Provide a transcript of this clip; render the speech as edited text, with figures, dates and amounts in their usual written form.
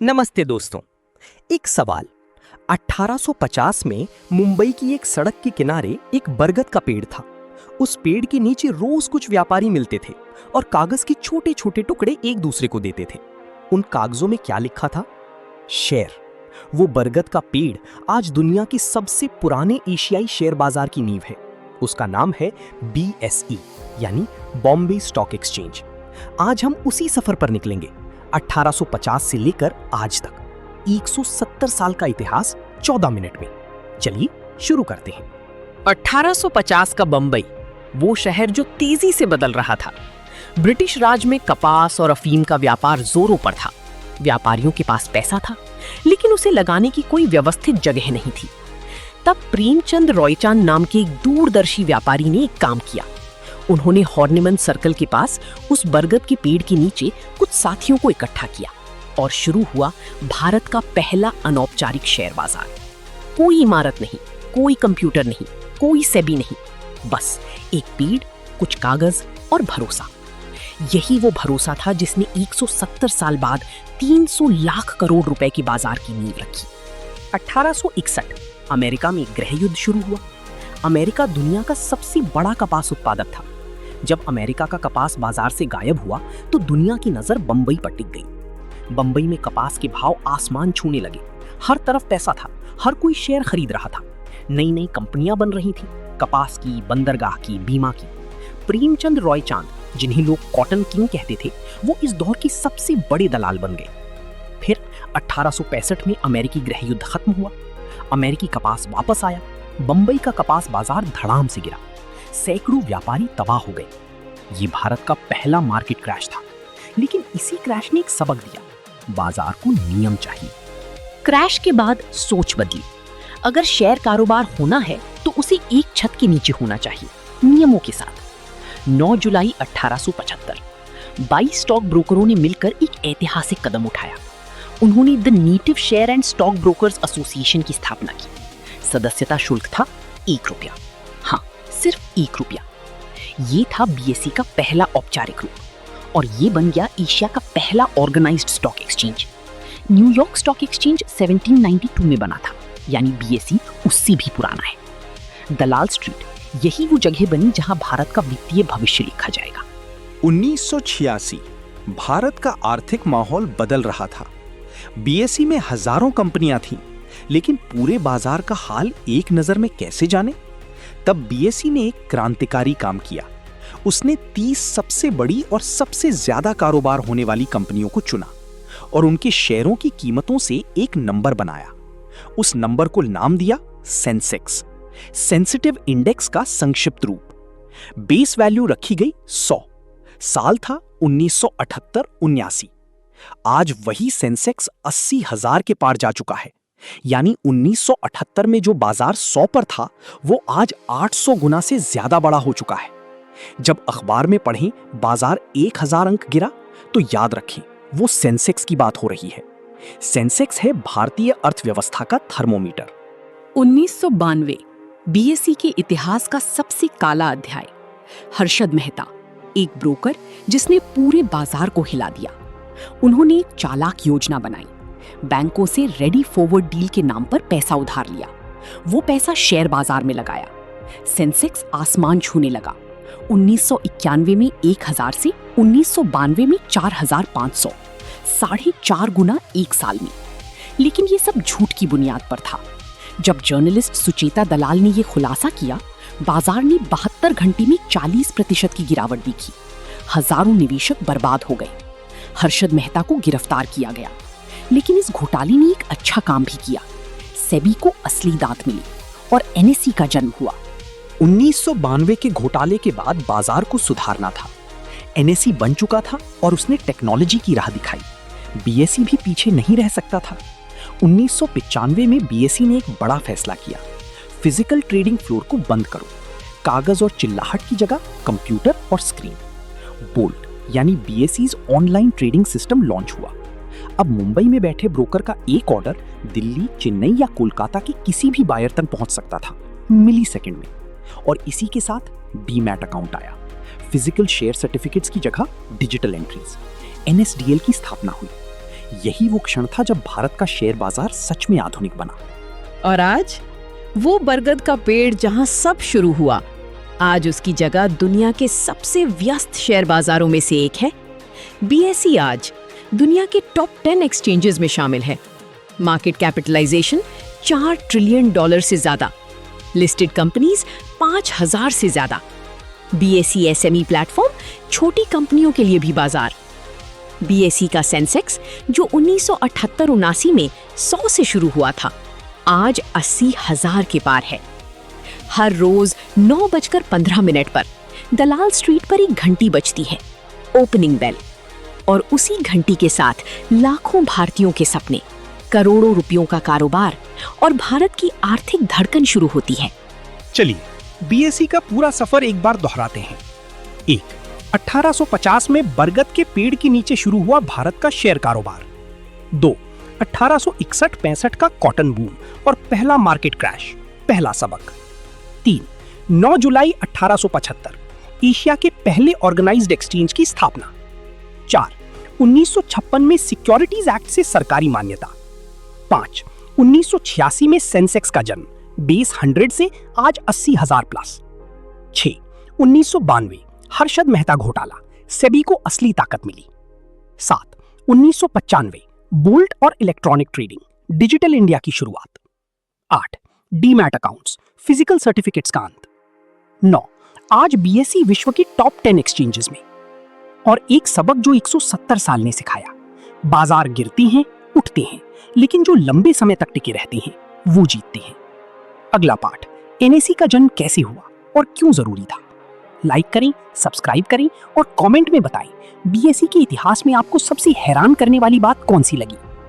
नमस्ते दोस्तों। एक सवाल। 1850 में मुंबई की एक सड़क के किनारे एक बरगद का पेड़ था। उस पेड़ के नीचे रोज कुछ व्यापारी मिलते थे और कागज के छोटे छोटे टुकड़े एक दूसरे को देते थे। उन कागजों में क्या लिखा था? शेयर। वो बरगद का पेड़ आज दुनिया के सबसे पुराने एशियाई शेयर बाजार की नींव है। उसका नाम है BSE यानी बॉम्बे स्टॉक एक्सचेंज। आज हम उसी सफर पर निकलेंगे। 1850 से लेकर आज तक 170 साल का इतिहास 14 मिनट में। चलिए शुरू करते हैं। 1850 का बंबई, वो शहर जो तेजी से बदल रहा था। ब्रिटिश राज में कपास और अफीम का व्यापार जोरों पर था। व्यापारियों के पास पैसा था, लेकिन उसे लगाने की कोई व्यवस्थित जगह नहीं थी। तब प्रेमचंद रॉयचांद नाम के एक दूरदर्शी व्यापारी ने एक काम किया। उन्होंने हॉर्निमन सर्कल के पास उस बरगद के पेड़ के नीचे कुछ साथियों को इकट्ठा किया और शुरू हुआ भारत का पहला अनौपचारिक शेयर बाजार। कोई इमारत नहीं, कोई कंप्यूटर नहीं, कोई सेबी नहीं, बस एक पेड़, कुछ कागज और भरोसा। यही वो भरोसा था जिसने 170 साल बाद 300 लाख करोड़ रुपए के बाजार की नींव रखी। 1861 अमेरिका में गृह युद्ध शुरू हुआ। अमेरिका दुनिया का सबसे बड़ा कपास उत्पादक था। जब अमेरिका का कपास बाजार से गायब हुआ तो दुनिया की नजर बंबई पर टिक गई। बंबई में कपास के भाव आसमान छूने लगे। हर तरफ पैसा था, हर कोई शेयर खरीद रहा था। नई नई कंपनियां बन रही थी, कपास की, बंदरगाह की, बीमा की। प्रेमचंद रॉयचांद, जिन्हें लोग कॉटन किंग कहते थे, वो इस दौर के सबसे बड़े दलाल बन गए। फिर 1865 में अमेरिकी गृह युद्ध खत्म हुआ। अमेरिकी कपास वापस आया। बंबई का कपास बाजार धड़ाम से गिरा। सैकड़ों व्यापारी तबाह हो गए। ये भारत का पहला मार्केट क्रैश था, लेकिन इसी क्रैश ने एक सबक दिया, बाजार को नियम चाहिए। क्रैश के बाद सोच बदली। अगर शेयर कारोबार होना है तो उसे एक छत के नीचे होना चाहिए, नियमों के साथ। 9 जुलाई 1875 22 स्टॉक ब्रोकरों ने मिलकर एक ऐतिहासिक कदम उठाया। उन्होंने the native share and stock brokers association की स्थापना की। सदस्यता शुल्क था ₹1। हाँ, सिर्फ ₹1। ये था BSE का पहला औपचारिक रूप और ये बन गया एशिया का पहला organized stock exchange. New York stock exchange 1792 में बना था, यानी BSE उससे भी पुराना है। दलाल स्ट्रीट, यही वो जगह बनी जहां भारत का वित्तीय भविष्य लिखा जाएगा। 1986 भारत का आर्थिक माहौल बदल रहा था। BSE में हजारों कंपनियां थीं, लेकिन पूरे बाजार का हाल एक नजर में कैसे जाने? तब BSE ने एक क्रांतिकारी काम किया। उसने 30 सबसे बड़ी और सबसे ज्यादा कारोबार होने वाली कंपनियों को चुना और उनके शेयरों की कीमतों से एक नंबर बनाया। उस नंबर को नाम दिया सेंसेक्स, सेंसिटिव इंडेक्स का संक्षिप्त रूप। बेस वैल्यू रखी गई 100। साल था 1978-79। आज वही सेंसेक्स 80,000 के पार जा चुका है। यानी 1978 में जो बाजार 100 पर था, वो आज 800 गुना से ज्यादा बड़ा हो चुका है। जब अखबार में पढ़ें बाजार 1000 अंक गिरा, तो याद रखें वो सेंसेक्स की बात हो रही है। सेंसेक्स है भारतीय अर्थव्यवस्था का थर्मोमीटर। 1992 BSE के इतिहास का सबसे काला अध्याय। हर्षद मेहता, एक ब्रोकर जिसने पूरे बाजार को हिला दिया। उन्होंने एक चालाक योजना बनाई। बैंकों से रेडी फॉरवर्ड डील के नाम पर पैसा उधार लिया। वो पैसा शेयर बाजार में लगाया। सेंसेक्स आसमान छूने लगा। 1991 में 1000 से 1992 में 4500, 4.5 गुना एक साल में। लेकिन ये सब झूठ की बुनियाद पर था। जब जर्नलिस्ट सुचेता दलाल ने ये खुलासा किया, बाजार ने 72 घंटे में 40% की गिरावट दिखी। हजारों निवेशक बर्बाद हो गए। हर्षद मेहता को गिरफ्तार किया गया, लेकिन इस घोटाले ने एक अच्छा काम भी किया। सेबी को असली दांत मिली और NSE का जन्म हुआ। 1992 के घोटाले के बाद बाजार को सुधारना था। NSE बन चुका था और उसने टेक्नोलॉजी की राह दिखाई। BSE भी पीछे नहीं रह सकता था। 1995 में BSE ने एक बड़ा फैसला किया। फिजिकल ट्रेडिंग फ्लोर को बंद करो। कागज और चिल्लाहट की जगह कंप्यूटर और स्क्रीन। बोल्ट यानी BSE's online trading system launch हुआ। अब मुंबई में बैठे ब्रोकर का एक ऑर्डर दिल्ली, चेन्नई या कोलकाता के किसी भी बायर तक पहुंच सकता था मिली सेकंड में। और इसी के साथ डीमैट अकाउंट आया। फिजिकल शेयर सर्टिफिकेट्स की जगह डिजिटल एंट्रीज, NSDL की स्थापना हुई। यही वो क्षण था जब भारत का शेयर बाजार सच में आधुनिक बना। और आज वो बरगद का पेड़ जहां सब शुरू हुआ, आज उसकी जगह दुनिया के सबसे व्यस्त शेयर बाजारों में से एक है। BSE आज दुनिया के टॉप 10 एक्सचेंजेस में शामिल है। मार्केट कैपिटलाइजेशन $4 ट्रिलियन से ज्यादा, लिस्टेड कंपनीज 5000 से ज्यादा। BSE SME प्लेटफॉर्म छोटी कंपनियों के लिए भी बाजार। BSE का सेंसेक्स जो 1978-79 में 100 से शुरू हुआ था, आज 80,000 के पार है। हर रोज 9:15 पर दलाल स्ट्रीट पर एक घंटी बजती है, ओपनिंग बेल, और उसी घंटी के साथ लाखों भारतीयों के सपने, करोड़ों रुपयों का कारोबार और भारत की आर्थिक धड़कन शुरू होती है। चलिए BSE का पूरा सफर एक बार दोहराते हैं। 1. 1850 में बरगद के पेड़ के नीचे शुरू हुआ भारत का शेयर कारोबार। 2. 1861-65 का कॉटन बूम और पहला मार्केट क्रैश, पहला सबक। 3. 9 जुलाई 1875 एशिया के पहले ऑर्गेनाइज्ड एक्सचेंज की स्थापना। 4. 1956 में सिक्योरिटीज एक्ट से सरकारी मान्यता। 5. 1986 में सेंसेक्स का जन्म, बेस 100 से आज 80,000 प्लस। 6. 1992 हर्षद मेहता घोटाला, सेबी को असली ताकत मिली। 7. 1995 बोल्ट और इलेक्ट्रॉनिक ट्रेडिंग, डिजिटल इंडिया की शुरुआत। 8. डीमैट अकाउंट्स, फिजिकल सर्टिफिकेट्स का अंत। 9. आज BSE विश्व की टॉप 10 एक्सचेंजेस में। और एक सबक जो 170 साल ने सिखाया, बाजार गिरते हैं, उठते हैं, लेकिन जो लंबे समय तक टिके रहते हैं वो जीतते हैं। अगला पाठ, NSE का जन्म कैसे हुआ और क्यों जरूरी था। लाइक करें, सब्सक्राइब करें और कमेंट में बताएं BSE के इतिहास में आपको सबसे हैरान करने वाली बात कौन सी लगी।